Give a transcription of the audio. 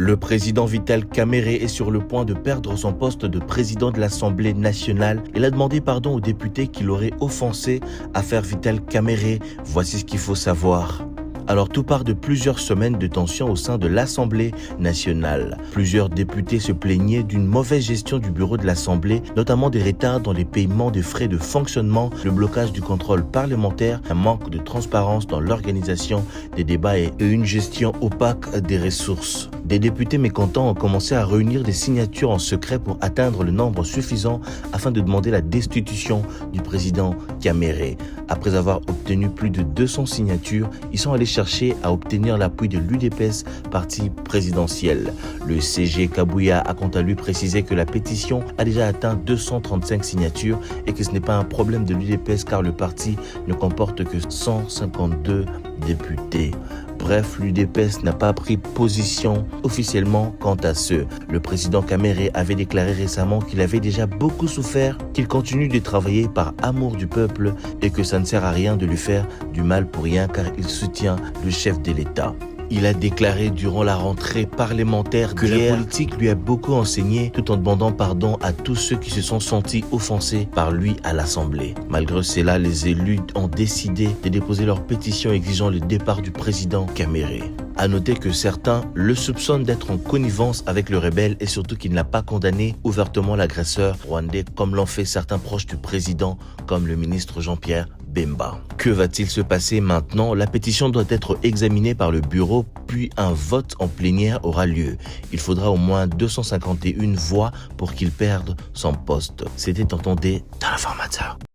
Le président Vital Kamerhe est sur le point de perdre son poste de président de l'Assemblée nationale. Il a demandé pardon aux députés qui l'auraient offensé. Affaire Vital Kamerhe, voici ce qu'il faut savoir. Alors tout part de plusieurs semaines de tension au sein de l'Assemblée nationale. Plusieurs députés se plaignaient d'une mauvaise gestion du bureau de l'Assemblée, notamment des retards dans les paiements des frais de fonctionnement, le blocage du contrôle parlementaire, un manque de transparence dans l'organisation des débats et une gestion opaque des ressources. Des députés mécontents ont commencé à réunir des signatures en secret pour atteindre le nombre suffisant afin de demander la destitution du président Kamerhe. Après avoir obtenu plus de 200 signatures, ils sont allés chercher à obtenir l'appui de l'UDPS, parti présidentiel. Le CG Kabouya a quant à lui précisé que la pétition a déjà atteint 235 signatures et que ce n'est pas un problème de l'UDPS car le parti ne comporte que 152 députés. Bref, l'UDPS n'a pas pris position officiellement quant à ce. Le président Kamerhe avait déclaré récemment qu'il avait déjà beaucoup souffert, qu'il continue de travailler par amour du peuple et que ça ne sert à rien de lui faire du mal pour rien car il soutient le chef de l'État. Il a déclaré durant la rentrée parlementaire que la politique lui a beaucoup enseigné tout en demandant pardon à tous ceux qui se sont sentis offensés par lui à l'Assemblée. Malgré cela, les élus ont décidé de déposer leur pétition exigeant le départ du président Kamerhe. À noter que certains le soupçonnent d'être en connivence avec le rebelle et surtout qu'il n'a pas condamné ouvertement l'agresseur rwandais comme l'ont fait certains proches du président comme le ministre Jean-Pierre Bemba. Que va-t-il se passer maintenant? La pétition doit être examinée par le bureau, puis un vote en plénière aura lieu. Il faudra au moins 251 voix pour qu'il perde son poste. C'était entendu dans l'informateur.